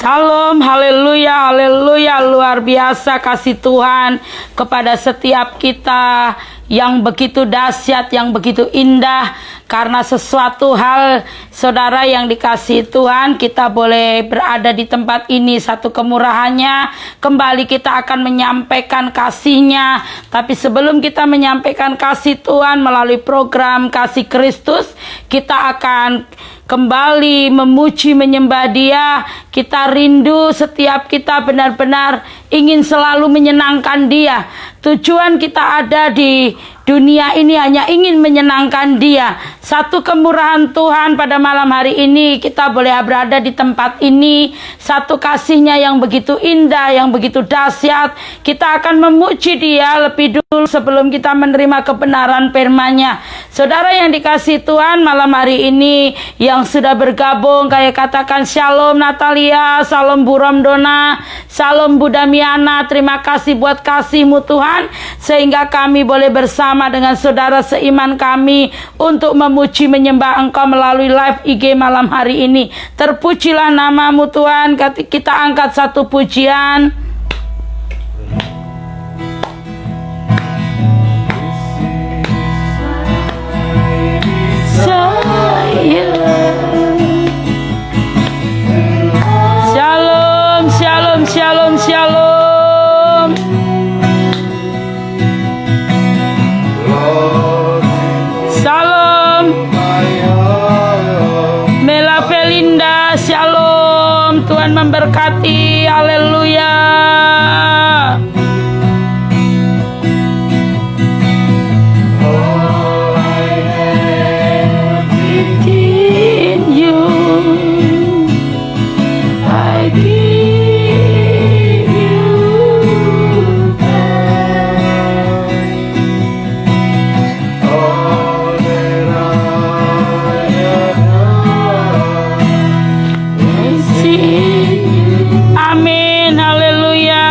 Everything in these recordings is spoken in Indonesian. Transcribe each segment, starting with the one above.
Shalom, haleluya, haleluya, luar biasa kasih Tuhan kepada setiap kita yang begitu dahsyat, yang begitu indah. Karena sesuatu hal, saudara yang dikasihi Tuhan, kita boleh berada di tempat ini, satu kemurahannya. Kembali kita akan menyampaikan kasih-Nya. Tapi sebelum kita menyampaikan kasih Tuhan melalui program Kasih Kristus, kita akan kembali memuji, menyembah Dia. Kita rindu, setiap kita benar-benar ingin selalu menyenangkan Dia. Tujuan kita ada di dunia ini hanya ingin menyenangkan Dia. Satu kemurahan Tuhan pada malam hari ini, kita boleh berada di tempat ini. Satu kasih-Nya yang begitu indah, yang begitu dahsyat. Kita akan memuji Dia lebih dulu sebelum kita menerima kebenaran firman-Nya. Saudara yang dikasihi Tuhan, malam hari ini yang sudah bergabung, kayak katakan shalom Natalia, shalom Bu Romdona, shalom Bu Damiana. Terima kasih buat kasih-Mu Tuhan, sehingga kami boleh bersama dengan saudara seiman kami untuk memuji menyembah Engkau melalui live IG malam hari ini. Terpujilah nama-Mu Tuhan. Kita angkat satu pujian. Shalom, shalom, shalom, shalom. Shalom Mela Felinda, shalom. Tuhan memberkati, haleluya. Amin, haleluya.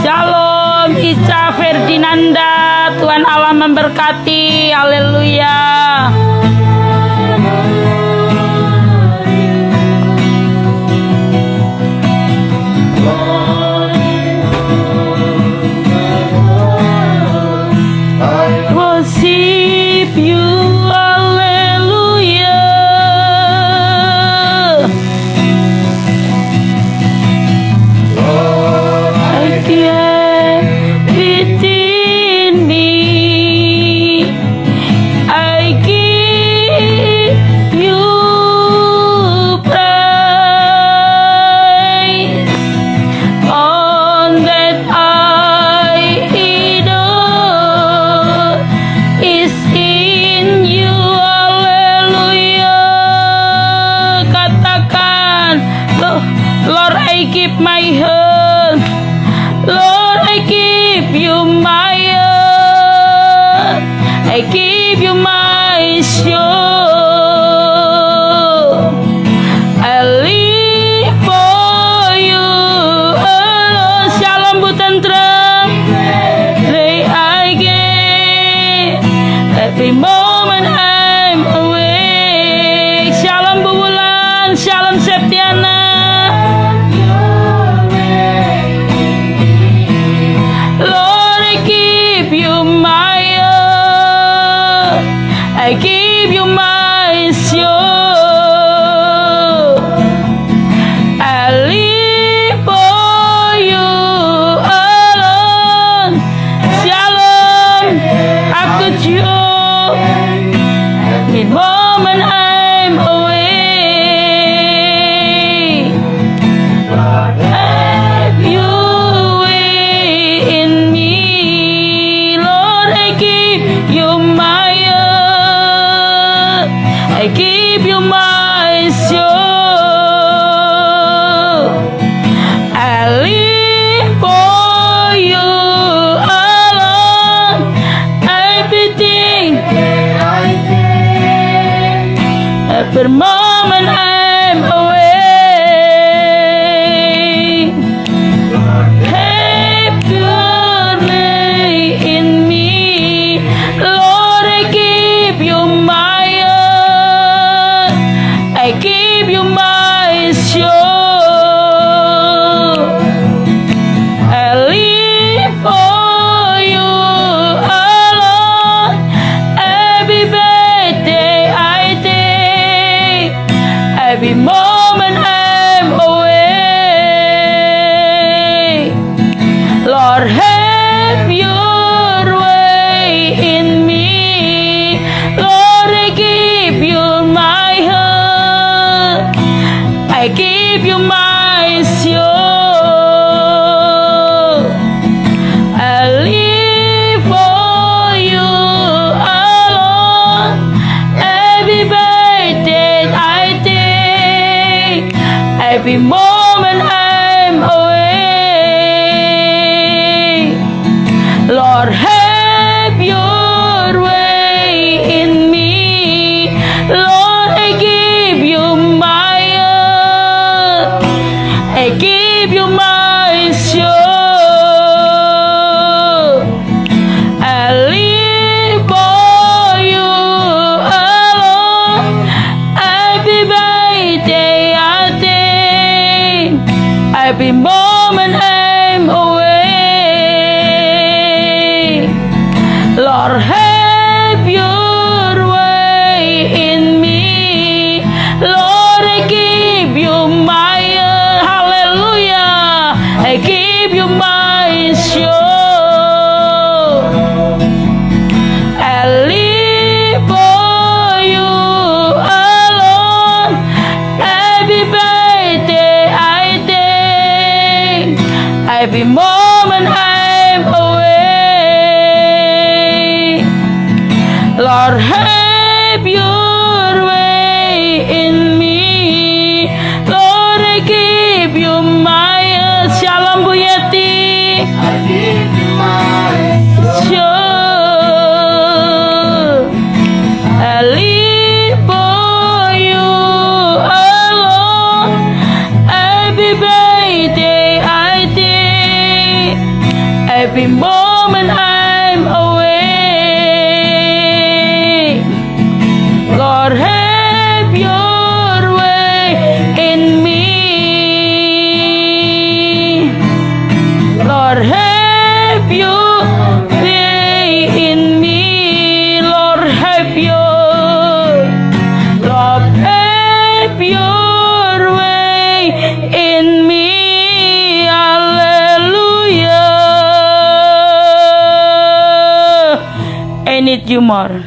Shalom Ica Ferdinanda, Tuhan Allah memberkati, haleluya. Worship you, haleluya. I give within me, I Lord, have your way in me. Lord, I give you my all. I give you my soul. I live for you alone. Every day I think, every moment I'm away. Lord, have your way in me. Lord, I give you my hallelujah. I give you my soul. I live for you alone. Every day I think, every moment I'm away. Lord, have your way in me. Lord, I give you my shalom Bu Yeti. I give you my Sure, I live for you alone. Every day I think, every moment I'm away. Lord, have your way in me. Lord, have your way in me. Lord, have your way in me. Hallelujah. I need you more.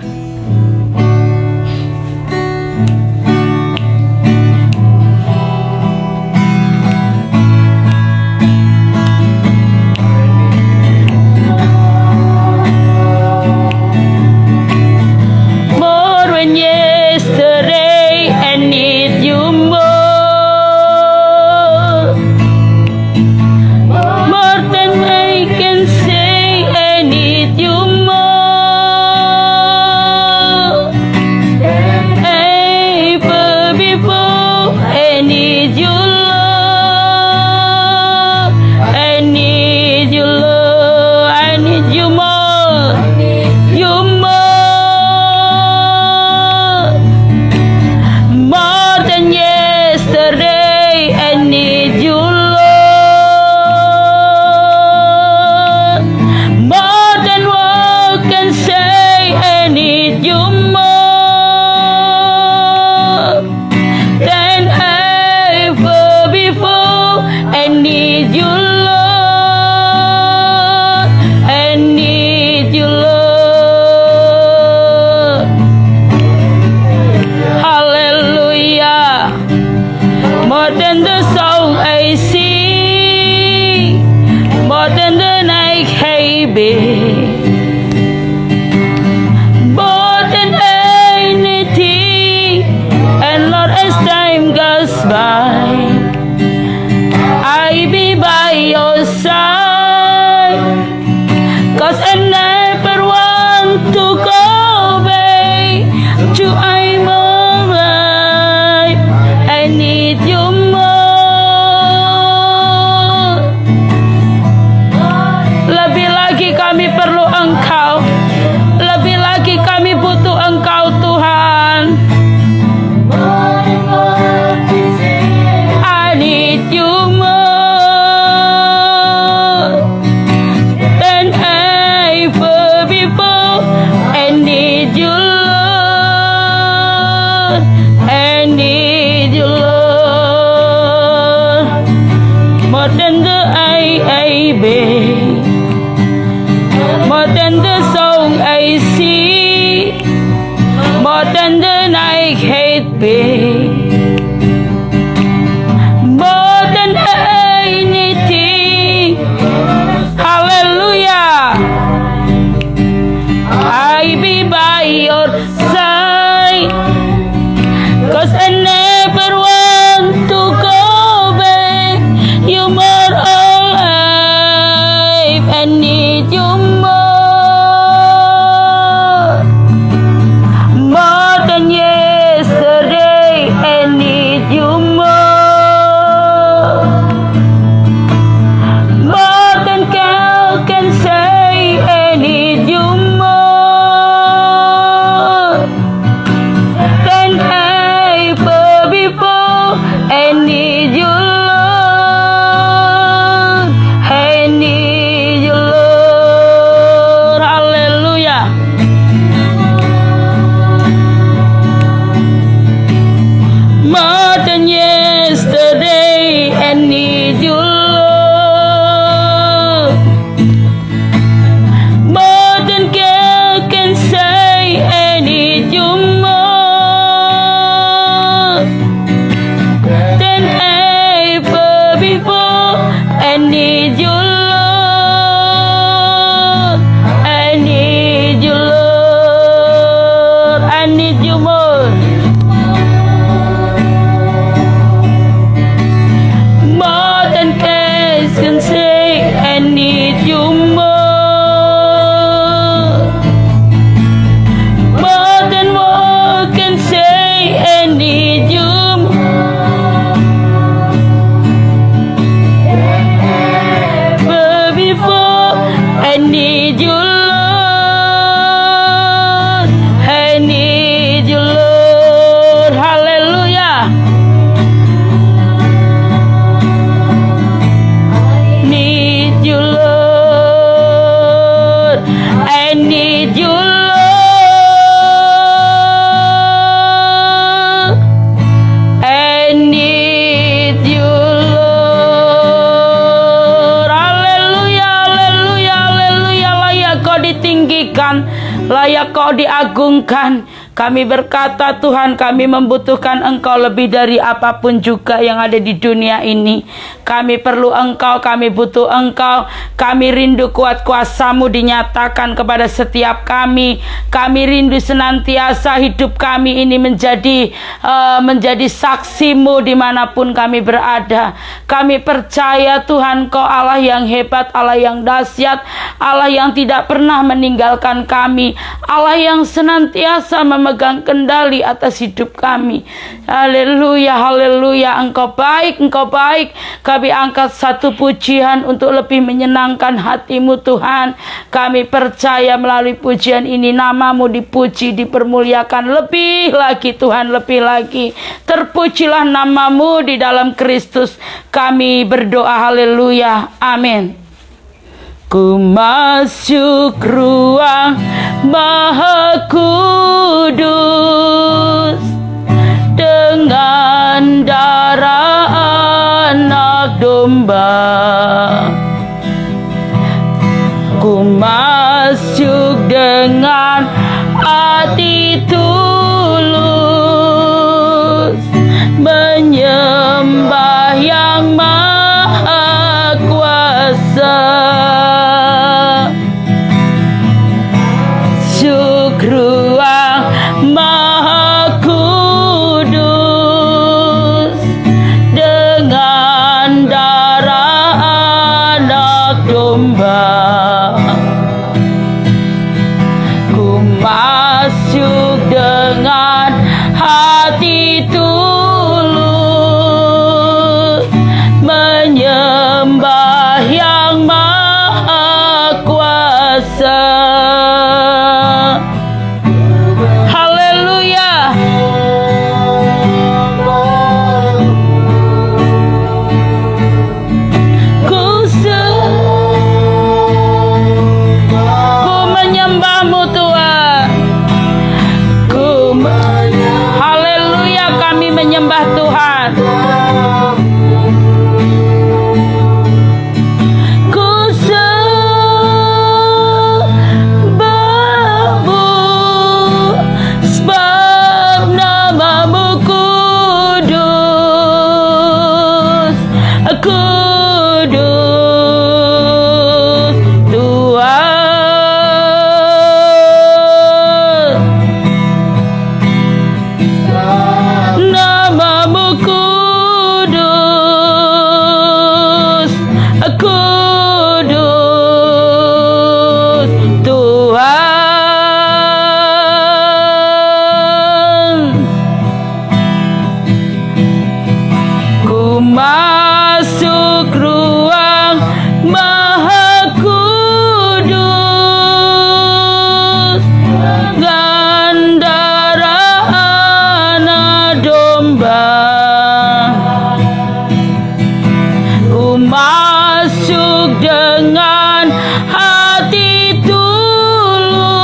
More than yesterday, I need you more. More than I can say, I need you more. Ever before, I need you, Lord. I need you, Lord. I need you more. You more. More than yesterday, I need you, Lord. More than what can say, I need you more. Than ever before, I need you, Lord. I need you, Lord. Hallelujah. More than the song I sing, more than the night I bear, more than anything. And Lord, as time goes by, I be by your side. 'Cause I never want to go back to I'm alive. I need you more. Lebih lagi kami perlu Engkau. Lebih lagi kami butuh Engkau, Tuhan. I need you more than ever before. I need you, Lord. I need you, Lord. More than the I bear, more than the soul ditinggikan, layak Kau diagungkan. Kami berkata Tuhan, kami membutuhkan Engkau lebih dari apapun juga yang ada di dunia ini. Kami perlu Engkau, kami butuh Engkau. Kami rindu kuat kuasa-Mu dinyatakan kepada setiap kami. Kami rindu senantiasa hidup kami ini menjadi saksi-Mu dimanapun kami berada. Kami percaya Tuhan, Kau Allah yang hebat, Allah yang dahsyat, Allah yang tidak pernah meninggalkan kami, Allah yang senantiasa memegang kendali atas hidup kami. Haleluya, haleluya. Engkau baik, Engkau baik. Kami angkat satu pujian untuk lebih menyenangkan hati-Mu Tuhan. Kami percaya melalui pujian ini nama-Mu dipuji, dipermuliakan lebih lagi Tuhan, lebih lagi. Terpujilah nama-Mu di dalam Kristus. Kami berdoa, haleluya, amin. Ku masuk ruang Maha Kudus dengan darah anak domba. Ku masuk dengan hati tulus menyembah yang Maha Kuasa. Ruang Maha Kudus dengan darah anak domba. Ku masuk dengan hati tulus menyembah yang Maha Kuasa. Menyembah Tuhan. Ku sembah-Mu sebab nama-Mu kudus, kudus Tuhan. Nama-Mu kudus, kudus Tuhan. Ku masuk ruang Maha Kudus dengan darah anak domba. Ku masuk dengan hati tulus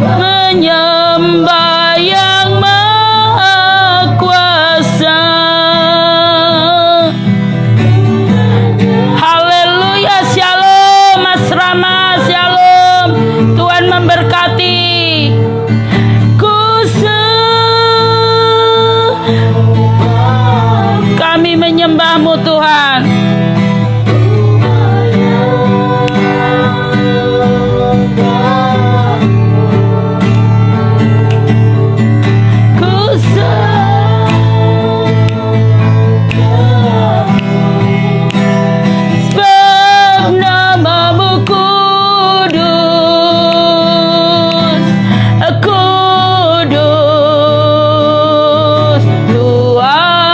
menyembah yang Maha Kuasa. Haleluya, shalom Mas Rama, shalom. Tuhan memberkati. Kami menyembah-Mu Tuhan. Sebab nama-Mu kudus, kudus Tuhan.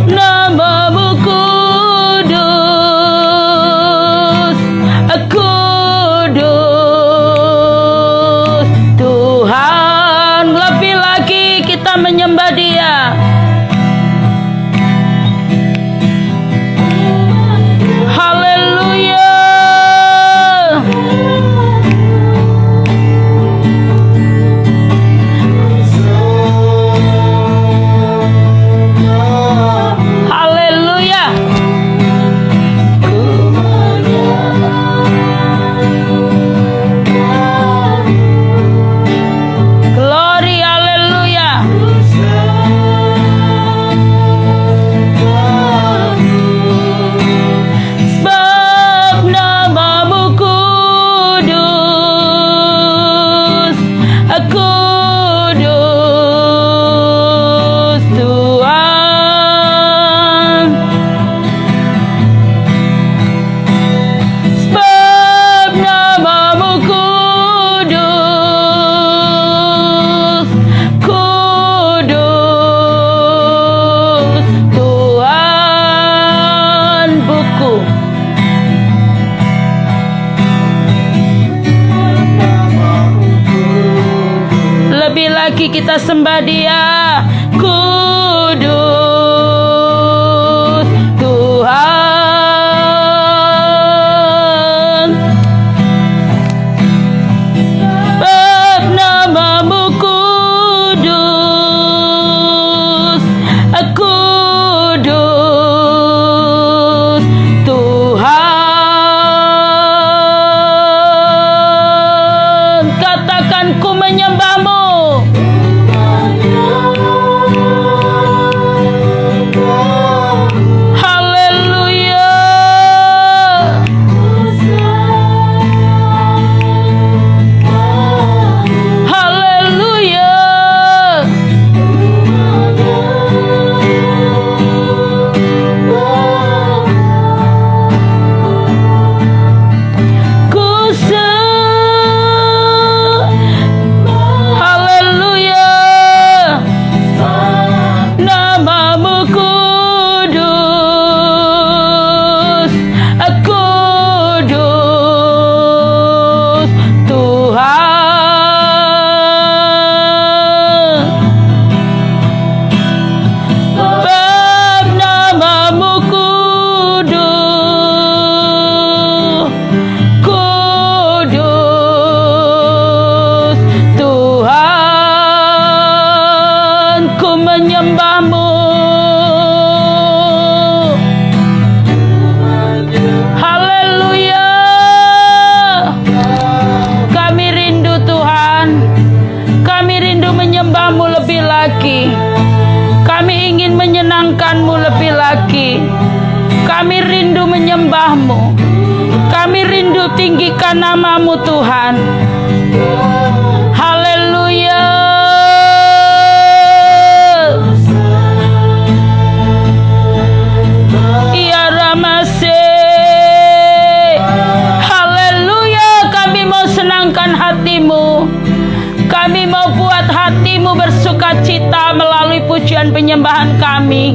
Nama-Mu kudus, kudus Tuhan. Lebih lagi kita menyembah Dia. Haleluya. Haleluya. lagi kita sembah Dia. Kudus Tuhan, bab namamu kudus, kudus Tuhan. Katakan ku menyembahmu. Haleluya. Haleluya. Haleluya. Namamu kudus, kudus Tuhan. Bab namamu kudus, kudus Tuhan. Ku menyembahmu. Haleluya. Kami rindu Tuhan. Kami rindu menyembahmu lebih lagi. Kami ingin menyenangkanmu lebih lagi. Kami rindu menyembahmu. Kami rindu tinggikan namamu Tuhan. Haleluya. Ya Ramase. Haleluya. Kami mau senangkan hatimu. Kami mau buat hatimu bersuka cita melalui pujian penyembahan kami.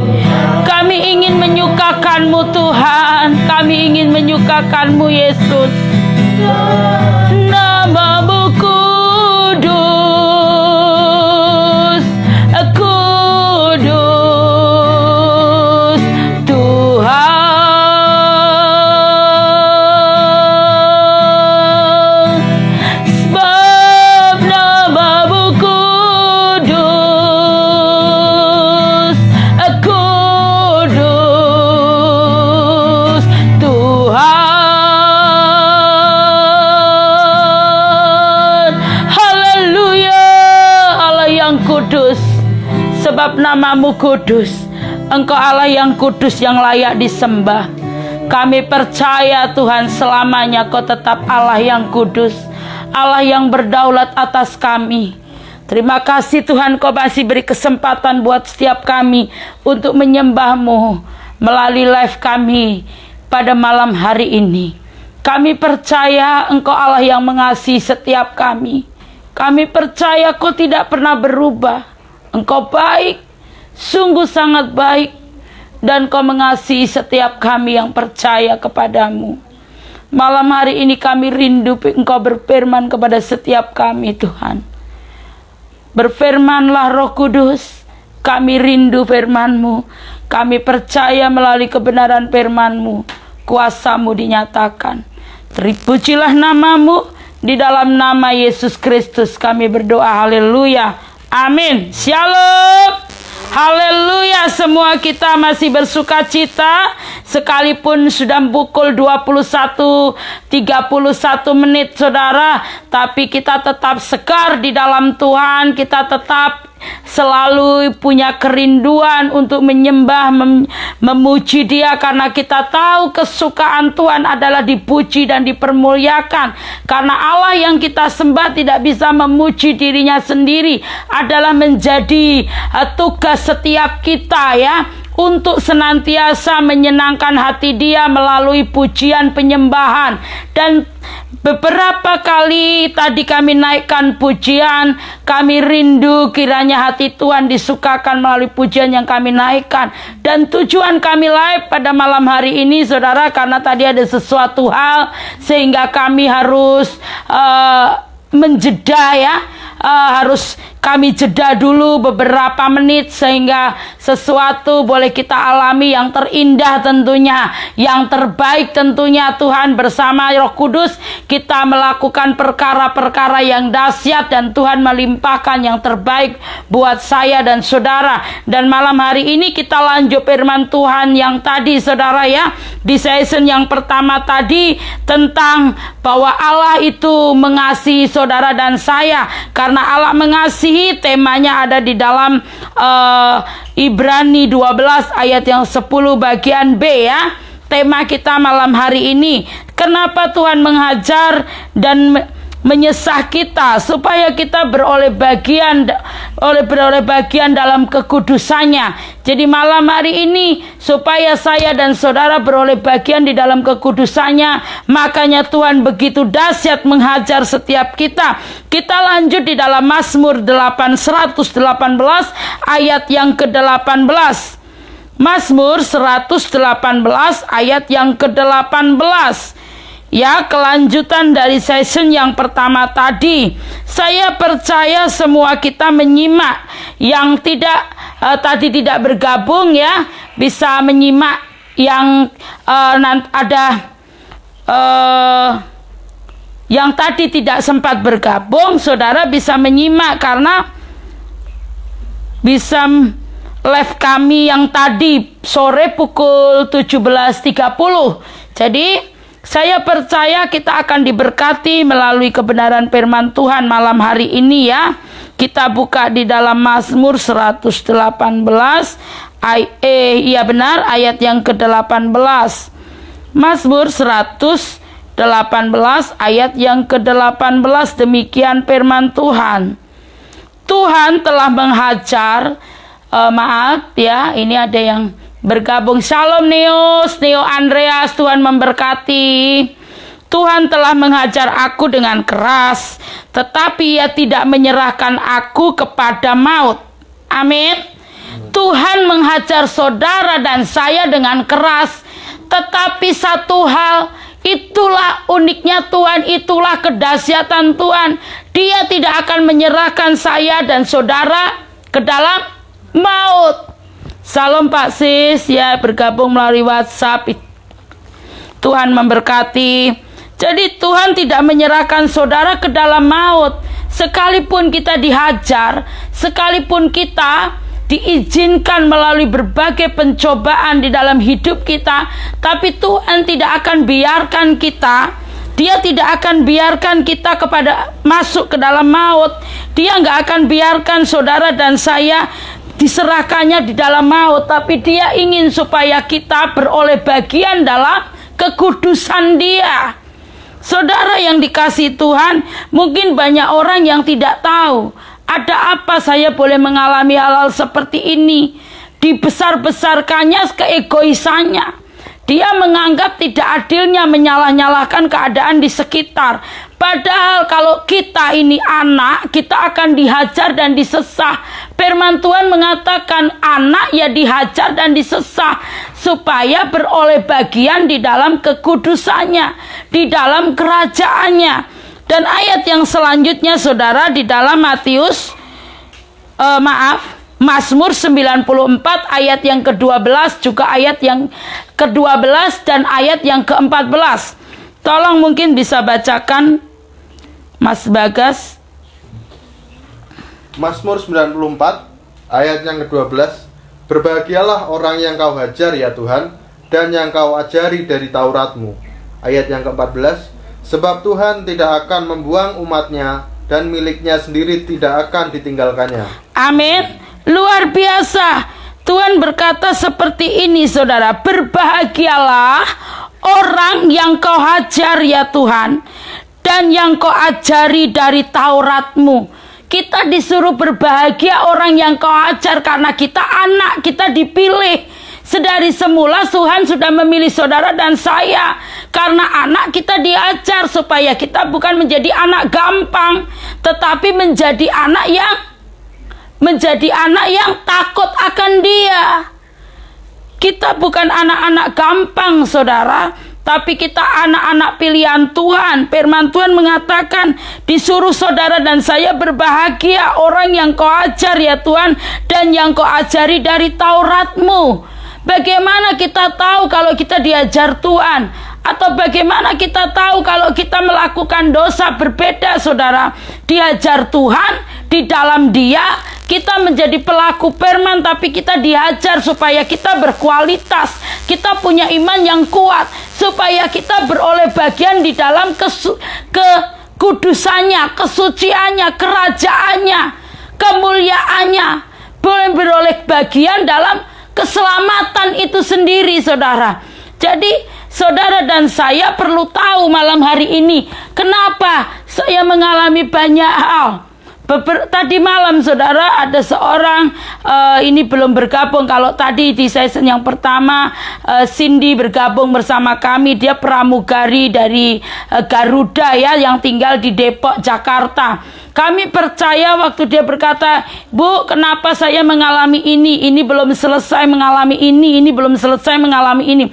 Kami ingin menyukakanmu Tuhan. Kami ingin menyukakanmu Yesus. Namamu kudus, kudus Tuhan. Sebab namamu kudus, kudus Tuhan. Haleluya. Allah yang kudus. Sebab namamu kudus. Engkau Allah yang kudus, yang layak disembah. Kami percaya Tuhan, selamanya Kau tetap Allah yang kudus, Allah yang berdaulat atas kami. Terima kasih Tuhan, Kau masih beri kesempatan buat setiap kami untuk menyembah-Mu melalui live kami pada malam hari ini. Kami percaya Engkau Allah yang mengasihi setiap kami. Kami percaya Kau tidak pernah berubah. Engkau baik, sungguh sangat baik, dan Kau mengasihi setiap kami yang percaya kepadamu. Malam hari ini kami rindu Engkau berfirman kepada setiap kami Tuhan. Berfirmanlah Roh Kudus, kami rindu firman-Mu. Kami percaya melalui kebenaran firman-Mu, kuasa-Mu dinyatakan. Terpujilah nama-Mu, di dalam nama Yesus Kristus kami berdoa. Haleluya. Amin. Shalom. Haleluya. Semua kita masih bersuka cita sekalipun sudah pukul 21:31 saudara, tapi kita tetap sekar di dalam Tuhan. Kita tetap selalu punya kerinduan untuk menyembah, memuji Dia, karena kita tahu kesukaan Tuhan adalah dipuji dan dipermuliakan. Karena Allah yang kita sembah tidak bisa memuji dirinya sendiri, adalah menjadi tugas setiap kita ya, untuk senantiasa menyenangkan hati Dia melalui pujian penyembahan. Dan beberapa kali tadi kami naikkan pujian, kami rindu kiranya hati Tuhan disukakan melalui pujian yang kami naikkan. Dan tujuan kami live pada malam hari ini saudara, karena tadi ada sesuatu hal sehingga kami harus menjeda ya, harus kami jeda dulu beberapa menit sehingga sesuatu boleh kita alami yang terindah tentunya, yang terbaik tentunya. Tuhan bersama Roh Kudus kita melakukan perkara-perkara yang dahsyat dan Tuhan melimpahkan yang terbaik buat saya dan saudara. Dan malam hari ini kita lanjut firman Tuhan yang tadi saudara ya, di season yang pertama tadi tentang bahwa Allah itu mengasihi saudara dan saya. Karena Allah mengasihi, temanya ada di dalam Ibrani 12 ayat yang 10 bagian B ya. Tema kita malam hari ini, kenapa Tuhan menghajar dan menyesah kita supaya kita beroleh bagian dalam kekudusannya. Jadi malam hari ini supaya saya dan saudara beroleh bagian di dalam kekudusannya, makanya Tuhan begitu dahsyat menghajar setiap kita. Kita lanjut di dalam Mazmur 118 ayat yang ke-18. Mazmur 118 ayat yang ke-18. Ya, kelanjutan dari session yang pertama tadi. Saya percaya semua kita menyimak. Yang tadi tidak bergabung ya, bisa menyimak. Yang yang tadi tidak sempat bergabung, saudara bisa menyimak karena bisa live kami yang tadi sore pukul 17.30. Jadi saya percaya kita akan diberkati melalui kebenaran firman Tuhan malam hari ini ya. Kita buka di dalam Mazmur 118 ayat yang ke-18. Mazmur 118 ayat yang ke-18, demikian firman Tuhan. Tuhan telah menghajar, maaf ya, ini ada yang bergabung. Shalom Neo Andreas, Tuhan memberkati. Tuhan telah menghajar aku dengan keras, tetapi Ia tidak menyerahkan aku kepada maut. Amin. Tuhan menghajar saudara dan saya dengan keras, tetapi satu hal, itulah uniknya Tuhan, itulah kedahsyatan Tuhan. Dia tidak akan menyerahkan saya dan saudara ke dalam maut. Salam Pak Sis ya, bergabung melalui WhatsApp. Tuhan memberkati. Jadi Tuhan tidak menyerahkan saudara ke dalam maut. Sekalipun kita dihajar, sekalipun kita diizinkan melalui berbagai pencobaan di dalam hidup kita, tapi Tuhan tidak akan biarkan kita. Dia tidak akan biarkan kita masuk ke dalam maut. Dia nggak akan biarkan saudara dan saya diserahkannya di dalam maut, tapi Dia ingin supaya kita beroleh bagian dalam kekudusan Dia. Saudara yang dikasihi Tuhan, mungkin banyak orang yang tidak tahu ada apa saya boleh mengalami hal-hal seperti ini. Dibesar-besarkannya keegoisannya. Dia menganggap tidak adilnya menyalah-nyalahkan keadaan di sekitar. Padahal kalau kita ini anak, kita akan dihajar dan disesah. Firman Tuhan mengatakan anak ya dihajar dan disesah supaya beroleh bagian di dalam kekudusannya, di dalam kerajaannya. Dan ayat yang selanjutnya saudara di dalam Mazmur 94 ayat yang ke-12, juga ayat yang ke-12 dan ayat yang ke-14. Tolong mungkin bisa bacakan Mas Bagas. Mazmur 94 ayat yang ke-12. Berbahagialah orang yang kau hajar ya Tuhan, dan yang kau ajari dari Tauratmu. Ayat yang ke-14. Sebab Tuhan tidak akan membuang umatnya, dan miliknya sendiri tidak akan ditinggalkannya. Amin. Luar biasa. Tuhan berkata seperti ini saudara. Berbahagialah orang yang kau hajar ya Tuhan, dan yang kau ajari dari Tauratmu. Kita disuruh berbahagia orang yang kau ajar, karena kita anak, kita dipilih. Sedari semula Tuhan sudah memilih saudara dan saya. Karena anak kita diajar supaya kita bukan menjadi anak gampang, tetapi menjadi anak yang takut akan Dia. Kita bukan anak-anak gampang saudara, tapi kita anak-anak pilihan Tuhan. Firman Tuhan mengatakan, disuruh saudara dan saya berbahagia orang yang kau ajar ya Tuhan, dan yang kau ajari dari Taurat-Mu. Bagaimana kita tahu kalau kita diajar Tuhan? Atau bagaimana kita tahu kalau kita melakukan dosa? Berbeda saudara. Diajar Tuhan, di dalam Dia kita menjadi pelaku firman, tapi kita diajar supaya kita berkualitas, kita punya iman yang kuat, supaya kita beroleh bagian di dalam kekudusannya, kesuciannya, kerajaannya, kemuliaannya, boleh beroleh bagian dalam keselamatan itu sendiri saudara. Jadi saudara dan saya perlu tahu malam hari ini, kenapa saya mengalami banyak hal. Tadi malam saudara ada seorang ini belum bergabung. Kalau tadi di season yang pertama Cindy bergabung bersama kami. Dia pramugari dari Garuda ya, yang tinggal di Depok, Jakarta. Kami percaya waktu dia berkata, Bu, kenapa saya mengalami ini belum selesai mengalami ini belum selesai mengalami ini.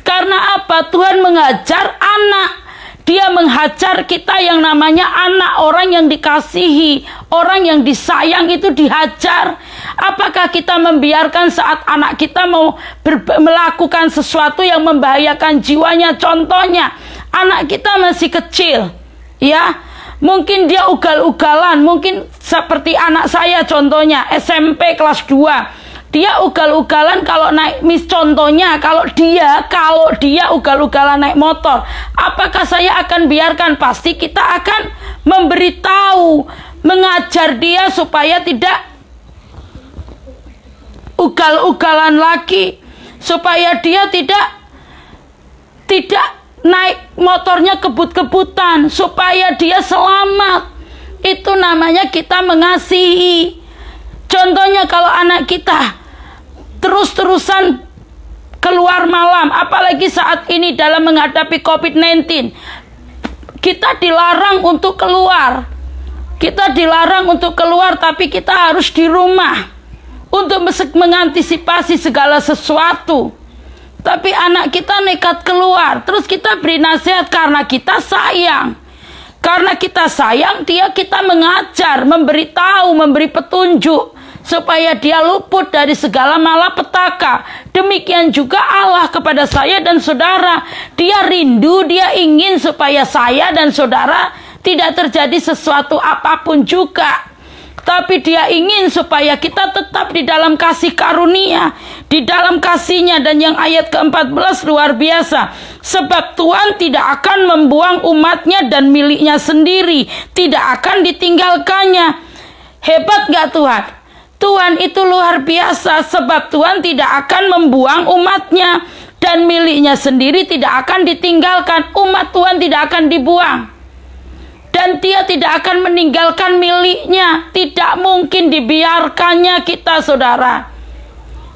Karena apa? Tuhan mengajar anak. Dia menghajar kita yang namanya anak, orang yang dikasihi, orang yang disayang itu dihajar. Apakah kita membiarkan saat anak kita mau melakukan sesuatu yang membahayakan jiwanya? Contohnya, anak kita masih kecil, ya. Mungkin dia ugal-ugalan, mungkin seperti anak saya contohnya, SMP kelas 2. Dia ugal-ugalan kalau naik, contohnya kalau dia ugal-ugalan naik motor, apakah saya akan biarkan? Pasti kita akan memberitahu, mengajar dia supaya tidak ugal-ugalan lagi, supaya dia tidak naik motornya kebut-kebutan, supaya dia selamat. Itu namanya kita mengasihi. Contohnya kalau anak kita terus-terusan keluar malam, apalagi saat ini dalam menghadapi COVID-19, kita dilarang untuk keluar. Kita dilarang untuk keluar, tapi kita harus di rumah untuk mengantisipasi segala sesuatu. Tapi anak kita nekat keluar, terus kita beri nasihat karena kita sayang. Karena kita sayang, kita mengajar, memberitahu, memberi petunjuk supaya dia luput dari segala malapetaka. Demikian juga Allah kepada saya dan saudara. Dia rindu, dia ingin supaya saya dan saudara tidak terjadi sesuatu apapun juga. Tapi dia ingin supaya kita tetap di dalam kasih karunia, di dalam kasihnya. Dan yang ayat ke-14 luar biasa. Sebab Tuhan tidak akan membuang umatnya dan miliknya sendiri, tidak akan ditinggalkannya. Hebat gak Tuhan? Tuhan itu luar biasa, sebab Tuhan tidak akan membuang umatnya dan miliknya sendiri tidak akan ditinggalkan. Umat Tuhan tidak akan dibuang, dan Dia tidak akan meninggalkan miliknya. Tidak mungkin dibiarkannya kita saudara.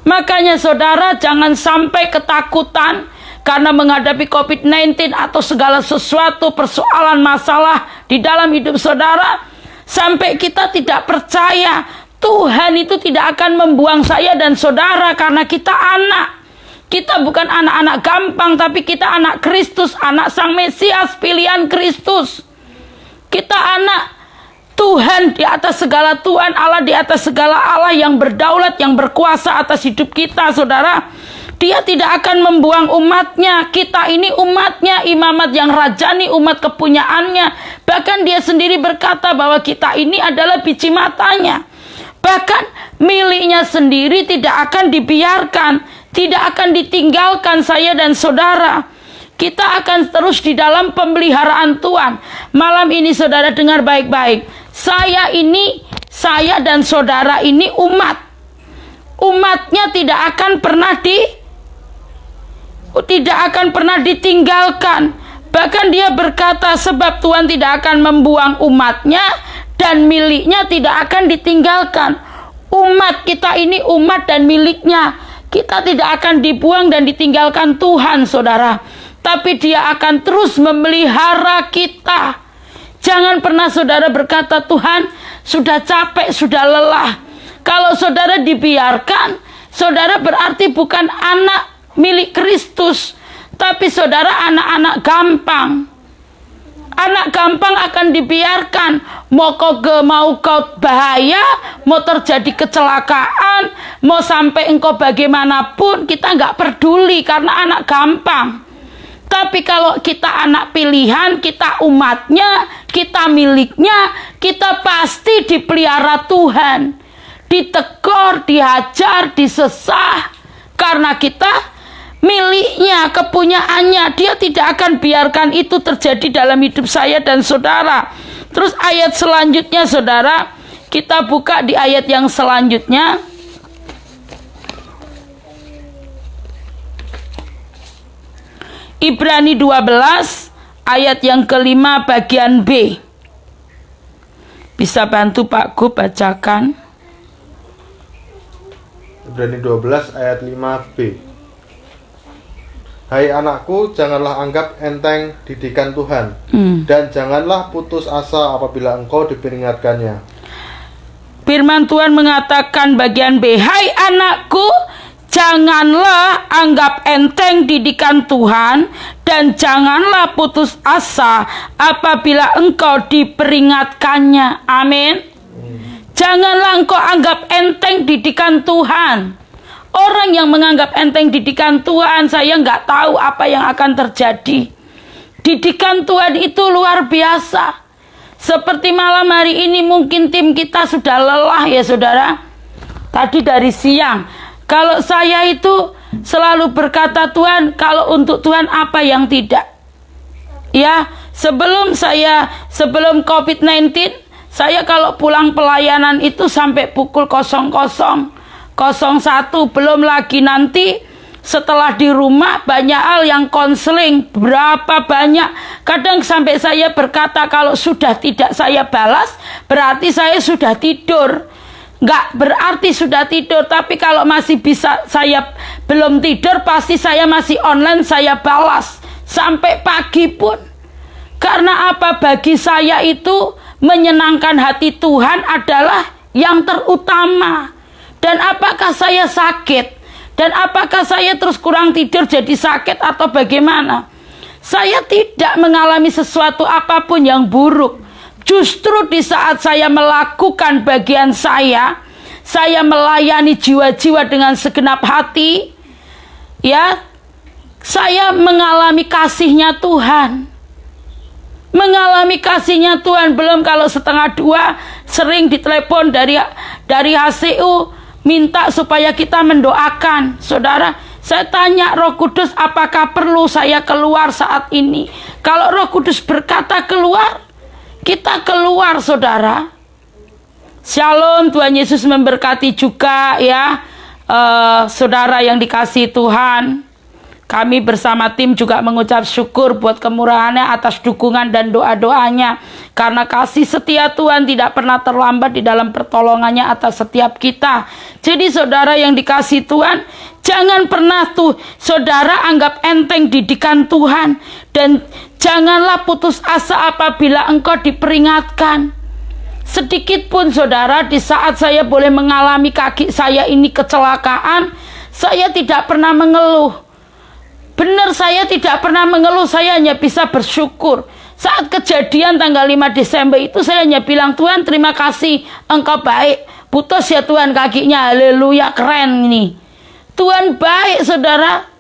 Makanya saudara jangan sampai ketakutan karena menghadapi COVID-19 atau segala sesuatu persoalan masalah di dalam hidup saudara, sampai kita tidak percaya. Tuhan itu tidak akan membuang saya dan saudara karena kita anak. Kita bukan anak-anak gampang, tapi kita anak Kristus, anak Sang Mesias, pilihan Kristus. Kita anak Tuhan di atas segala Tuhan, Allah di atas segala Allah, yang berdaulat, yang berkuasa atas hidup kita saudara. Dia tidak akan membuang umatnya. Kita ini umatnya, imamat yang rajani, umat kepunyaannya. Bahkan dia sendiri berkata bahwa kita ini adalah biji matanya. Bahkan miliknya sendiri tidak akan dibiarkan, tidak akan ditinggalkan saya dan saudara. Kita akan terus di dalam pemeliharaan Tuhan. Malam ini saudara dengar baik-baik. Saya dan saudara ini umat. Umatnya tidak akan pernah ditinggalkan. Bahkan dia berkata, sebab Tuhan tidak akan membuang umatnya dan miliknya tidak akan ditinggalkan. Umat kita ini umat dan miliknya. Kita tidak akan dibuang dan ditinggalkan Tuhan saudara, tapi Dia akan terus memelihara kita. Jangan pernah saudara berkata, Tuhan sudah capek, sudah lelah. Kalau saudara dibiarkan, saudara berarti bukan anak milik Kristus, Tapi saudara, anak-anak gampang. Anak gampang akan dibiarkan. Mau kau bahaya, mau terjadi kecelakaan, mau sampai engkau bagaimanapun, kita nggak peduli karena anak gampang. Tapi kalau kita anak pilihan, kita umatnya, kita miliknya, kita pasti dipelihara Tuhan. Ditegur, dihajar, disesah. Karena kita miliknya, kepunyaannya. Dia tidak akan biarkan itu terjadi dalam hidup saya dan saudara. Terus ayat selanjutnya saudara, kita buka di ayat yang selanjutnya. Ibrani 12 ayat yang kelima bagian B. Bisa bantu Pak Gu bacakan? Ibrani 12 ayat 5b. Hai anakku, janganlah anggap enteng didikan Tuhan, dan janganlah putus asa apabila engkau diperingatkannya. Firman Tuhan mengatakan bagian B, hai anakku, janganlah anggap enteng didikan Tuhan, dan janganlah putus asa apabila engkau diperingatkannya. Amin. Janganlah engkau anggap enteng didikan Tuhan. Orang yang menganggap enteng didikan Tuhan, saya nggak tahu apa yang akan terjadi. Didikan Tuhan itu luar biasa. Seperti malam hari ini mungkin tim kita sudah lelah ya saudara. Tadi dari siang. Kalau saya itu selalu berkata Tuhan, kalau untuk Tuhan apa yang tidak. Ya, sebelum COVID-19, saya kalau pulang pelayanan itu sampai pukul 00:01, belum lagi nanti setelah di rumah banyak hal yang konseling, berapa banyak. Kadang sampai saya berkata kalau sudah tidak saya balas, berarti saya sudah tidur. Nggak berarti sudah tidur, tapi kalau masih bisa saya belum tidur, pasti saya masih online, saya balas sampai pagi pun. Karena apa? Bagi saya itu menyenangkan hati Tuhan adalah yang terutama. Dan apakah saya sakit? Dan apakah saya terus kurang tidur jadi sakit atau bagaimana? Saya tidak mengalami sesuatu apapun yang buruk. Justru di saat saya melakukan bagian saya melayani jiwa-jiwa dengan segenap hati, ya, saya mengalami kasihnya Tuhan. Mengalami kasihnya Tuhan. Belum kalau 1:30 sering ditelepon dari HCU minta supaya kita mendoakan. Saudara, saya tanya Roh Kudus, apakah perlu saya keluar saat ini? Kalau Roh Kudus berkata keluar, kita keluar saudara. Shalom, Tuhan Yesus memberkati juga ya saudara yang dikasihi Tuhan. Kami bersama tim juga mengucap syukur buat kemurahannya atas dukungan dan doa-doanya. Karena kasih setia Tuhan tidak pernah terlambat di dalam pertolongannya atas setiap kita. Jadi saudara yang dikasihi Tuhan, jangan pernah saudara anggap enteng didikan Tuhan. Dan janganlah putus asa apabila engkau diperingatkan. Sedikit pun saudara, di saat saya boleh mengalami kaki saya ini kecelakaan, saya tidak pernah mengeluh. Benar, saya tidak pernah mengeluh, saya hanya bisa bersyukur. Saat kejadian tanggal 5 Desember itu saya hanya bilang, Tuhan terima kasih, engkau baik. Putus ya Tuhan kakinya, haleluya, keren ini. Tuhan baik saudara.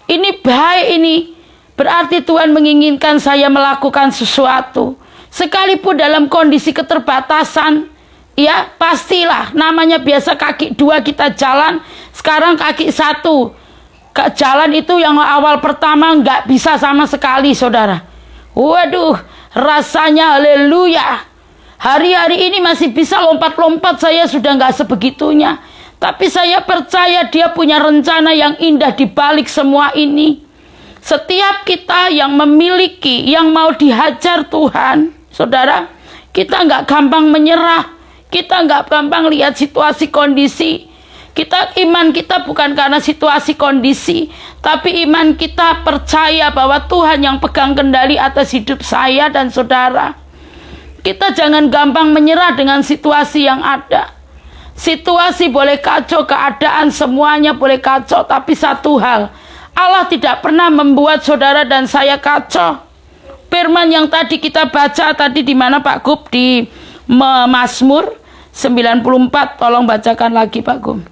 Ini baik ini. Berarti Tuhan menginginkan saya melakukan sesuatu. Sekalipun dalam kondisi keterbatasan, ya pastilah, namanya biasa kaki 2 kita jalan, sekarang kaki 1. Jalan itu yang awal pertama nggak bisa sama sekali saudara. Waduh, rasanya haleluya. Hari-hari ini masih bisa lompat-lompat, saya sudah nggak sebegitunya. Tapi saya percaya Dia punya rencana yang indah di balik semua ini. Setiap kita yang memiliki, yang mau dihajar Tuhan, saudara, kita nggak gampang menyerah. Kita nggak gampang lihat situasi kondisi. Iman kita bukan karena situasi kondisi, tapi iman kita percaya bahwa Tuhan yang pegang kendali atas hidup saya dan saudara. Kita jangan gampang menyerah dengan situasi yang ada. Situasi boleh kacau, keadaan semuanya boleh kacau, tapi satu hal, Allah tidak pernah membuat saudara dan saya kacau. Firman yang tadi kita baca tadi di mana Pak Gub? Di Mazmur 94. Tolong bacakan lagi Pak Gub.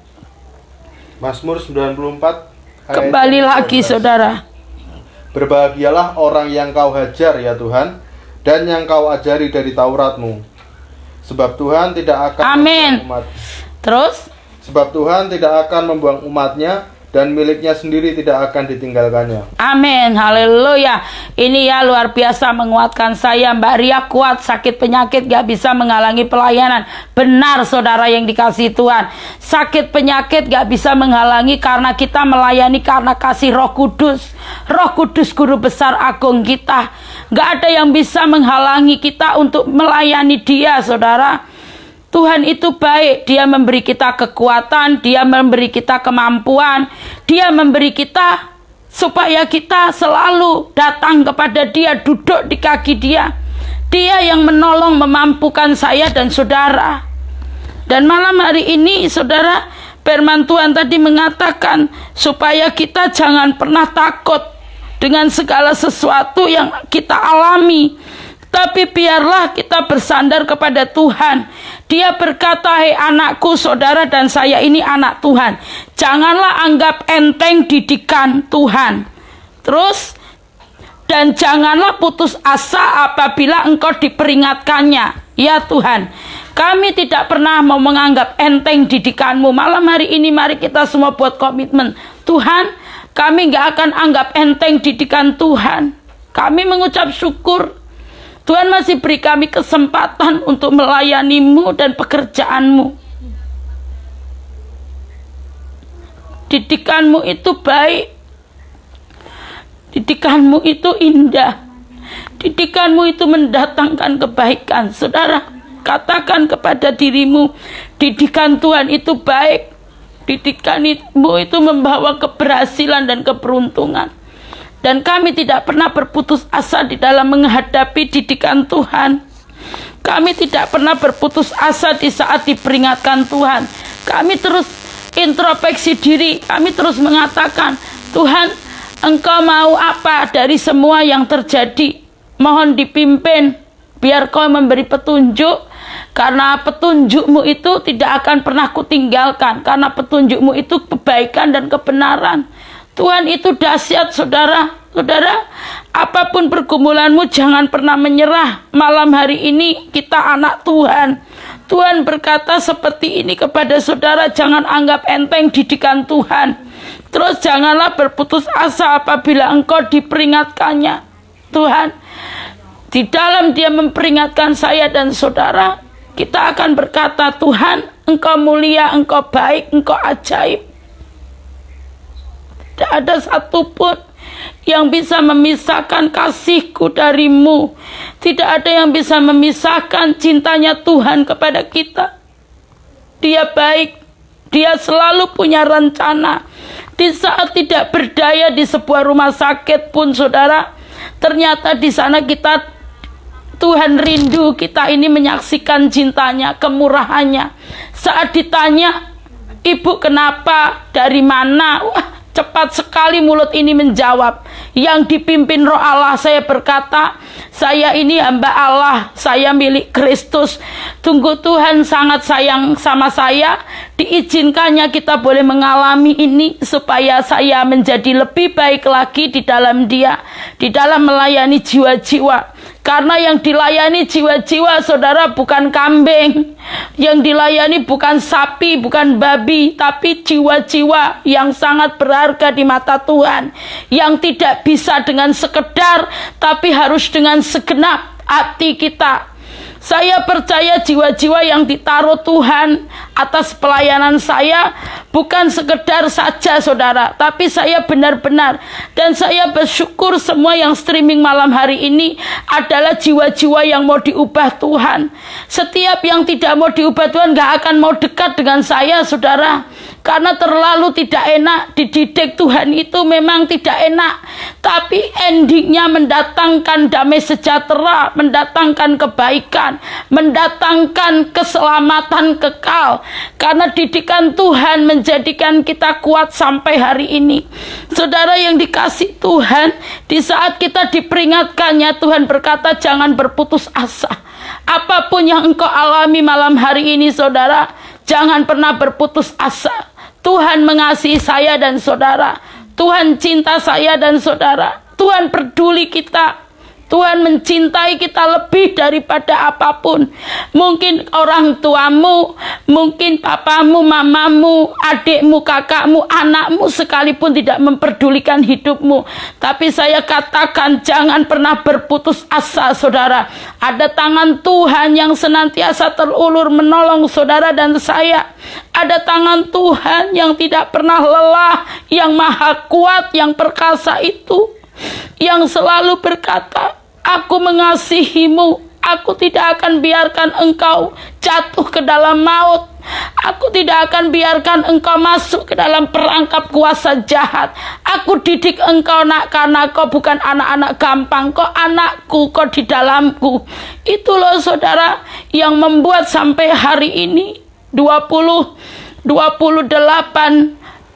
Mazmur 94 ayat Kembali lagi 12. saudara. Berbahagialah orang yang kau hajar ya Tuhan, dan yang kau ajari dari Tauratmu. Sebab Tuhan tidak akan Amin. membuang umat. Terus Sebab Tuhan tidak akan membuang umatnya, dan miliknya sendiri tidak akan ditinggalkannya. amin, haleluya. Ini ya luar biasa menguatkan saya. Mbak Ria kuat, sakit penyakit gak bisa menghalangi pelayanan. Benar saudara yang dikasihi Tuhan. Sakit penyakit gak bisa menghalangi karena kita melayani karena kasih Roh Kudus. Roh Kudus guru besar agung kita. Gak ada yang bisa menghalangi kita untuk melayani Dia saudara. Tuhan itu baik, Dia memberi kita kekuatan, Dia memberi kita kemampuan, Dia memberi kita supaya kita selalu datang kepada Dia, duduk di kaki Dia. Dia yang menolong, memampukan saya dan saudara. Dan malam hari ini saudara, firman Tuhan tadi mengatakan supaya kita jangan pernah takut dengan segala sesuatu yang kita alami. Tapi biarlah kita bersandar kepada Tuhan. Dia berkata, "Hei anakku, saudara dan saya ini anak Tuhan. Janganlah anggap enteng didikan Tuhan." Terus, dan janganlah putus asa apabila engkau diperingatkannya. Ya Tuhan, kami tidak pernah mau menganggap enteng didikanmu. Malam hari ini mari kita semua buat komitmen. Tuhan, kami gak akan anggap enteng didikan Tuhan. Kami mengucap syukur Tuhan masih beri kami kesempatan untuk melayani-Mu dan pekerjaan-Mu. Didikan-Mu itu baik. Didikan-Mu itu indah. Didikan-Mu itu mendatangkan kebaikan. Saudara, katakan kepada dirimu, didikan Tuhan itu baik. Didikan-Mu itu membawa keberhasilan dan keberuntungan. Dan kami tidak pernah berputus asa di dalam menghadapi didikan Tuhan. Kami tidak pernah berputus asa di saat diperingatkan Tuhan. Kami terus introspeksi diri. Kami terus mengatakan, Tuhan, Engkau mau apa dari semua yang terjadi? Mohon dipimpin, biar Kau memberi petunjuk. Karena petunjuk-Mu itu tidak akan pernah kutinggalkan. Karena petunjuk-Mu itu kebaikan dan kebenaran. Tuhan itu dahsyat saudara. Saudara, apapun pergumulanmu jangan pernah menyerah. Malam hari ini kita anak Tuhan. Tuhan berkata seperti ini kepada saudara, jangan anggap enteng didikan Tuhan. Terus janganlah berputus asa apabila engkau diperingatkannya. Tuhan, di dalam Dia memperingatkan saya dan saudara, kita akan berkata, Tuhan, Engkau mulia, Engkau baik, Engkau ajaib. Tidak ada satupun yang bisa memisahkan kasih-Ku dari-Mu. Tidak ada yang bisa memisahkan cintanya Tuhan kepada kita. Dia baik. Dia selalu punya rencana. Di saat tidak berdaya di sebuah rumah sakit pun saudara, ternyata di sana Tuhan rindu kita ini menyaksikan cintanya, kemurahannya. Saat ditanya, Ibu kenapa, dari mana? Wah, cepat sekali mulut ini menjawab. Yang dipimpin Roh Allah, saya berkata, saya ini hamba Allah, saya milik Kristus. Tunggu Tuhan sangat sayang sama saya. Diizinkannya kita boleh mengalami ini supaya saya menjadi lebih baik lagi di dalam Dia, di dalam melayani jiwa-jiwa. Karena yang dilayani jiwa-jiwa saudara bukan kambing. Yang dilayani bukan sapi, bukan babi, tapi jiwa-jiwa yang sangat berharga di mata Tuhan. Yang tidak bisa dengan sekedar, tapi harus dengan segenap hati kita. Saya percaya jiwa-jiwa yang ditaruh Tuhan atas pelayanan saya bukan sekedar saja saudara, tapi saya benar-benar, dan saya bersyukur semua yang streaming malam hari ini adalah jiwa-jiwa yang mau diubah Tuhan. Setiap yang tidak mau diubah Tuhan gak akan mau dekat dengan saya saudara, karena terlalu tidak enak. Dididik Tuhan itu memang tidak enak, tapi endingnya mendatangkan damai sejahtera, mendatangkan kebaikan, mendatangkan keselamatan kekal. Karena didikan Tuhan menjadikan kita kuat sampai hari ini. Saudara yang dikasih Tuhan, di saat kita diperingatkannya, Tuhan berkata jangan berputus asa. Apapun yang engkau alami malam hari ini, saudara, jangan pernah berputus asa. Tuhan mengasihi saya dan saudara. Tuhan cinta saya dan saudara. Tuhan peduli kita. Tuhan mencintai kita lebih daripada apapun. Mungkin orang tuamu, mungkin papamu, mamamu, adikmu, kakakmu, anakmu sekalipun tidak memperdulikan hidupmu. Tapi saya katakan jangan pernah berputus asa, saudara. Ada tangan Tuhan yang senantiasa terulur menolong saudara dan saya. Ada tangan Tuhan yang tidak pernah lelah, yang maha kuat, yang perkasa itu, yang selalu berkata, aku mengasihimu, aku tidak akan biarkan engkau jatuh ke dalam maut. Aku tidak akan biarkan engkau masuk ke dalam perangkap kuasa jahat. Aku didik engkau nak, karena kau bukan anak-anak gampang. Kau anakku, kau di dalamku. Itu loh saudara yang membuat sampai hari ini 28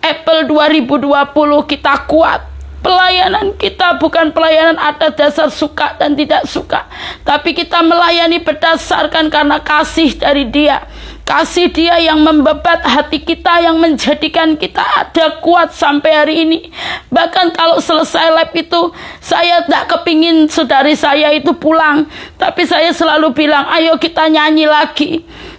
April 2020 kita kuat. Pelayanan kita bukan pelayanan atas dasar suka dan tidak suka, tapi kita melayani berdasarkan karena kasih dari Dia. Kasih Dia yang membebat hati kita, yang menjadikan kita ada kuat sampai hari ini. Bahkan kalau selesai lab itu, saya tidak kepingin saudari saya itu pulang, tapi saya selalu bilang, ayo kita nyanyi lagi.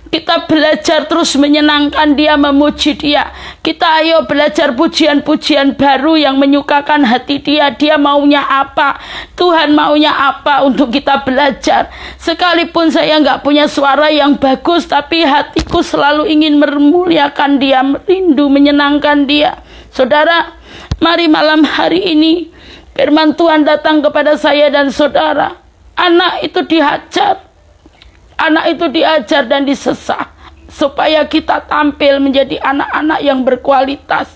Kita belajar terus menyenangkan Dia, memuji Dia. Kita ayo belajar pujian-pujian baru yang menyukakan hati Dia. Dia maunya apa? Tuhan maunya apa untuk kita belajar? Sekalipun saya nggak punya suara yang bagus, tapi hatiku selalu ingin memuliakan Dia, merindu menyenangkan Dia. Saudara, mari malam hari ini firman Tuhan datang kepada saya dan saudara. Anak itu dihajar. Anak itu diajar dan disesah supaya kita tampil menjadi anak-anak yang berkualitas,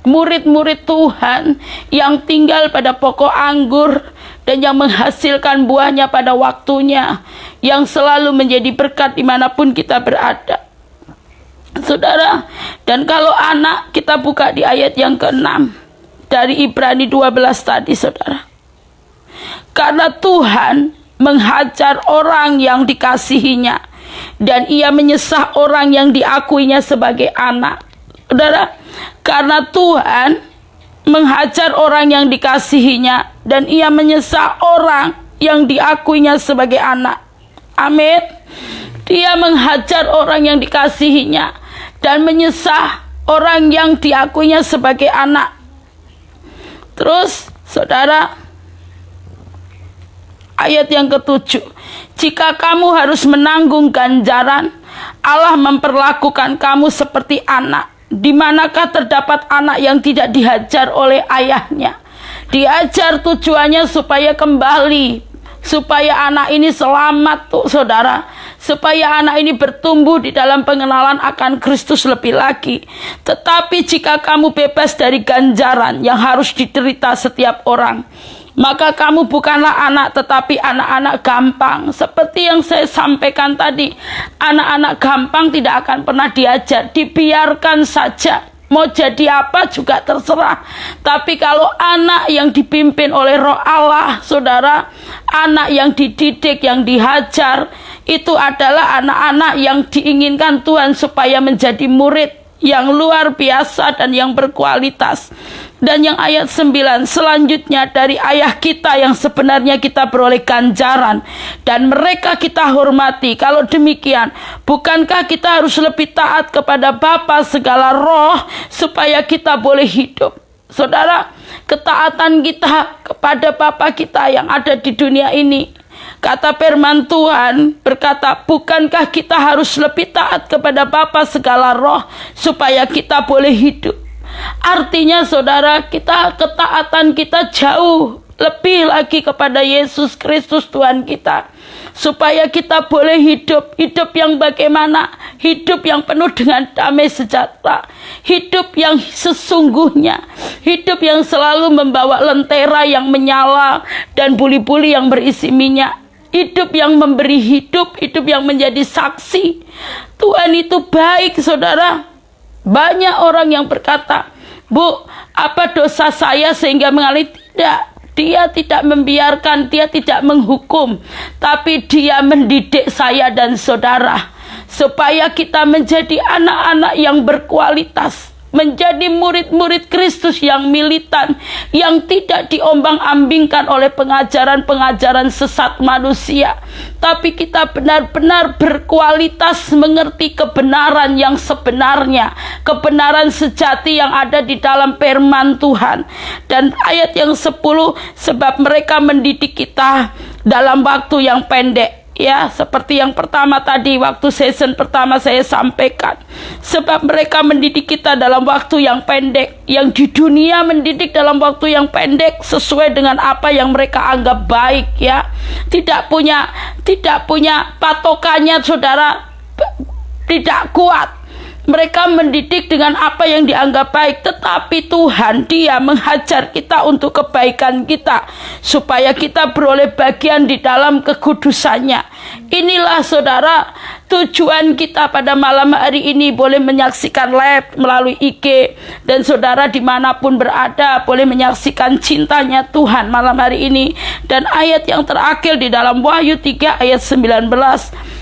murid-murid Tuhan yang tinggal pada pokok anggur dan yang menghasilkan buahnya pada waktunya, yang selalu menjadi berkat dimanapun kita berada. Saudara, dan kalau anak, kita buka di ayat yang ke-6 dari Ibrani 12 tadi, saudara. Karena Tuhan menghajar orang yang dikasihinya, dan Ia menyesah orang yang diakuinya sebagai anak. Saudara, karena Tuhan menghajar orang yang dikasihinya, dan Ia menyesah orang yang diakuinya sebagai anak. Amin. Dia menghajar orang yang dikasihinya dan menyesah orang yang diakuinya sebagai anak. Terus, saudara, ayat yang ke-7, jika kamu harus menanggung ganjaran, Allah memperlakukan kamu seperti anak. Di manakah terdapat anak yang tidak dihajar oleh ayahnya? Diajar tujuannya supaya kembali, supaya anak ini selamat tuh saudara, supaya anak ini bertumbuh di dalam pengenalan akan Kristus lebih lagi. Tetapi jika kamu bebas dari ganjaran yang harus diderita setiap orang, maka kamu bukanlah anak, tetapi anak-anak gampang. Seperti yang saya sampaikan tadi, anak-anak gampang tidak akan pernah diajar, dibiarkan saja. Mau jadi apa juga terserah. Tapi kalau anak yang dipimpin oleh Roh Allah, saudara, anak yang dididik, yang dihajar, itu adalah anak-anak yang diinginkan Tuhan supaya menjadi murid yang luar biasa dan yang berkualitas. Dan yang ayat 9 selanjutnya, dari ayah kita yang sebenarnya kita beroleh ganjaran, dan mereka kita hormati. Kalau demikian, bukankah kita harus lebih taat kepada Bapa segala roh supaya kita boleh hidup? Saudara, ketaatan kita kepada Bapa kita yang ada di dunia ini, kata firman Tuhan berkata, bukankah kita harus lebih taat kepada Bapa segala roh supaya kita boleh hidup? Artinya saudara, ketaatan kita jauh lebih lagi kepada Yesus Kristus Tuhan kita, supaya kita boleh hidup yang bagaimana? Hidup yang penuh dengan damai sejahtera, hidup yang sesungguhnya, hidup yang selalu membawa lentera yang menyala dan buli-buli yang berisi minyak. Hidup yang memberi hidup yang menjadi saksi. Tuhan itu baik, saudara. Banyak orang yang berkata, Bu, apa dosa saya sehingga mengalami? Tidak. Dia tidak membiarkan, dia tidak menghukum, tapi dia mendidik saya dan saudara supaya kita menjadi anak-anak yang berkualitas, menjadi murid-murid Kristus yang militan, yang tidak diombang-ambingkan oleh pengajaran-pengajaran sesat manusia, tapi kita benar-benar berkualitas, mengerti kebenaran yang sebenarnya, kebenaran sejati yang ada di dalam firman Tuhan. Dan ayat yang 10, sebab mereka mendidik kita dalam waktu yang pendek. Ya, seperti yang pertama tadi, waktu season pertama saya sampaikan, sebab mereka mendidik kita dalam waktu yang pendek, yang di dunia mendidik dalam waktu yang pendek sesuai dengan apa yang mereka anggap baik, ya. Tidak punya patokannya, saudara, tidak kuat. Mereka mendidik dengan apa yang dianggap baik, tetapi Tuhan, Dia menghajar kita untuk kebaikan kita, supaya kita beroleh bagian di dalam kekudusannya. Inilah, saudara, tujuan kita pada malam hari ini. Boleh menyaksikan live melalui IG, dan saudara dimanapun berada boleh menyaksikan cintanya Tuhan malam hari ini. Dan ayat yang terakhir di dalam Wahyu 3 ayat 19,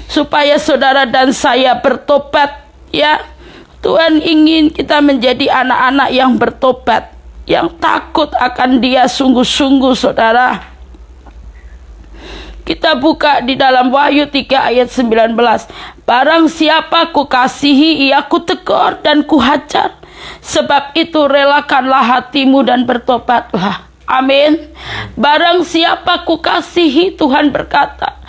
supaya saudara dan saya bertobat, ya. Tuhan ingin kita menjadi anak-anak yang bertobat, yang takut akan Dia sungguh-sungguh, saudara. Kita buka di dalam Wahyu 3 ayat 19. Barang siapa kukasihi, ia kutegur dan kuhajar. Sebab itu relakanlah hatimu dan bertobatlah. Amin. Barang siapa kukasihi, Tuhan berkata,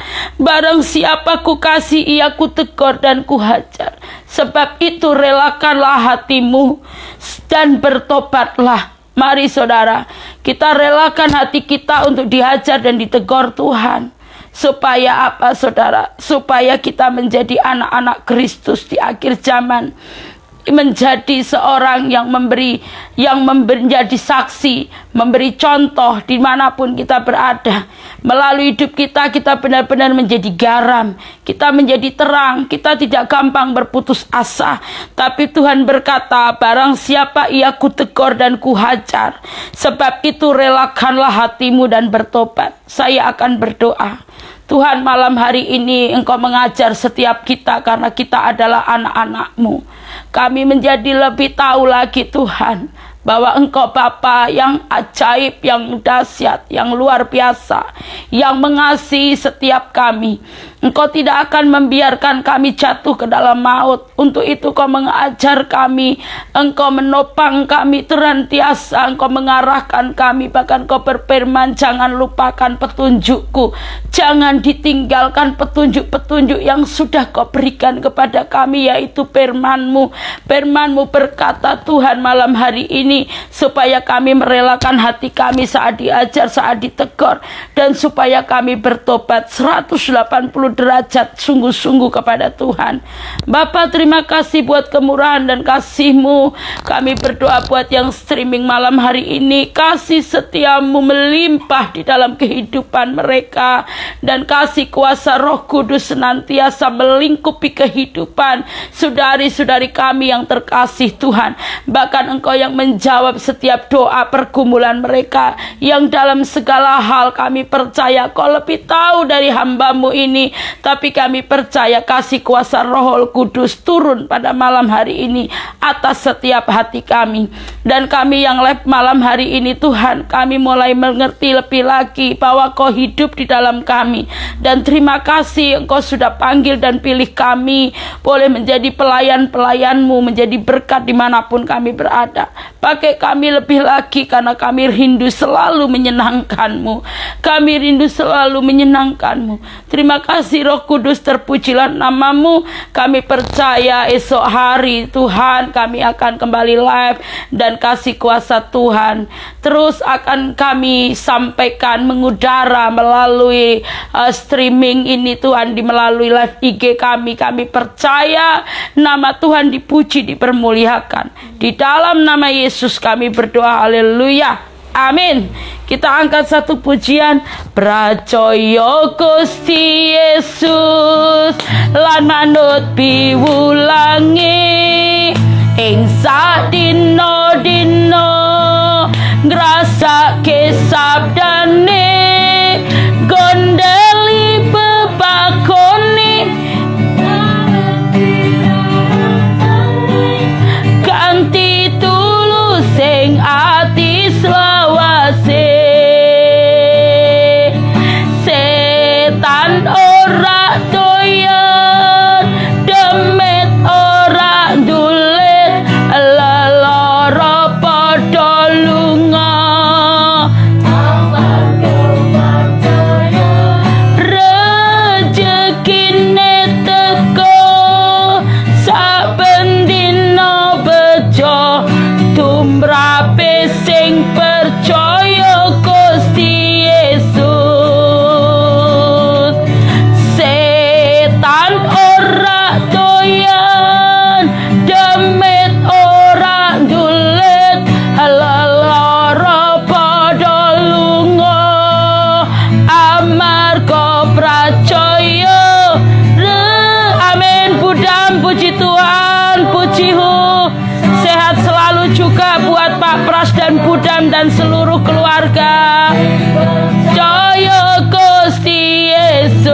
barang siapa kukasihi, ia kutegur dan kuhajar. Sebab itu relakanlah hatimu dan bertobatlah. Mari saudara, kita relakan hati kita untuk dihajar dan ditegur Tuhan. Supaya apa, saudara? Supaya kita menjadi anak-anak Kristus di akhir zaman, menjadi seorang yang menjadi saksi, memberi contoh dimanapun kita berada. Melalui hidup kita, kita benar-benar menjadi garam, kita menjadi terang, kita tidak gampang berputus asa. Tapi Tuhan berkata, barang siapa ia kutegur dan kuhajar. Sebab itu relakanlah hatimu dan bertobat. Saya akan berdoa, Tuhan, malam hari ini Engkau mengajar setiap kita karena kita adalah anak-anak-Mu. Kami menjadi lebih tahu lagi, Tuhan, bahwa Engkau Bapa yang ajaib, yang dahsyat, yang luar biasa, yang mengasihi setiap kami. Engkau tidak akan membiarkan kami jatuh ke dalam maut. Untuk itu Kau mengajar kami, Engkau menopang kami terentiasa, Engkau mengarahkan kami. Bahkan Kau berfirman, jangan lupakan petunjukku, jangan ditinggalkan petunjuk-petunjuk yang sudah Kau berikan kepada kami, yaitu firman-Mu. Firman-Mu berkata, Tuhan, malam hari ini, supaya kami merelakan hati kami saat diajar, saat ditegur, dan supaya kami bertobat 180 derajat sungguh-sungguh kepada Tuhan. Bapa, terima kasih buat kemurahan dan kasih-Mu. Kami berdoa buat yang streaming malam hari ini, kasih setia-Mu melimpah di dalam kehidupan mereka, dan kasih kuasa Roh Kudus senantiasa melingkupi kehidupan saudari-saudari kami yang terkasih, Tuhan. Bahkan Engkau yang menjawab setiap doa pergumulan mereka, yang dalam segala hal kami percaya Kau lebih tahu dari hamba-Mu ini. Tapi kami percaya kasih kuasa Roh Kudus turun pada malam hari ini atas setiap hati kami. Dan kami yang live malam hari ini, Tuhan, kami mulai mengerti lebih lagi bahwa Kau hidup di dalam kami. Dan terima kasih Engkau sudah panggil dan pilih kami boleh menjadi pelayan-pelayan-Mu, menjadi berkat dimanapun kami berada. Pakai kami lebih lagi, karena kami rindu selalu menyenangkan-Mu. Kami rindu selalu menyenangkan-Mu. Terima kasih Roh Kudus, terpujilah nama-Mu. Kami percaya esok hari, Tuhan, kami akan kembali live, dan kasih kuasa Tuhan terus akan kami sampaikan mengudara melalui streaming ini, Tuhan, di melalui live IG kami. Kami percaya nama Tuhan dipuji, dipermuliakan. Di dalam nama Yesus kami berdoa, haleluya, amin. Kita angkat satu pujian. Prajoyo Gusti Yesus lan manut piwulangi, ing sadina-dina ngrasake sabdane gondeli bebakone ganti tulus sing ati selawase setan ora doyan demit ora dulit leloro padha lunga rezekine teko saben dina bejo tumrape sing percaya Gusti Yesus setan ora doyan demit ora dulit leloro padha lunga amarga percaya amin. Budam, puji Tuhan, pujihu. Sehat selalu juga buat Pak Pras dan Budam dan seluruh keluarga. Jaya Gusti Yesus.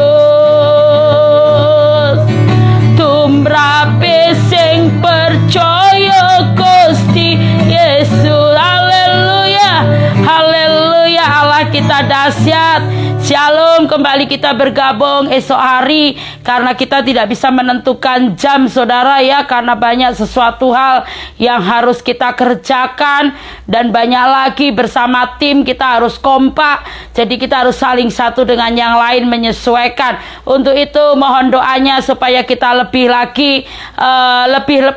Tumrape sing percaya Gusti Yesus. Haleluya. Haleluya. Allah kita dahsyat. Shalom, kembali kita bergabung esok hari karena kita tidak bisa menentukan jam saudara ya, karena banyak sesuatu hal yang harus kita kerjakan dan banyak lagi bersama tim kita harus kompak, jadi kita harus saling satu dengan yang lain menyesuaikan. Untuk itu mohon doanya supaya kita lebih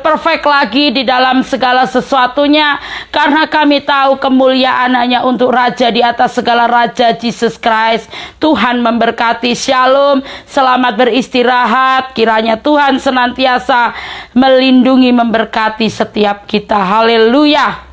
perfect lagi di dalam segala sesuatunya, karena kami tahu kemuliaan hanya untuk Raja di atas segala raja, Jesus Christ. Tuhan memberkati. Shalom, selamat beristirahat. Kiranya Tuhan senantiasa melindungi, memberkati setiap kita. Haleluya.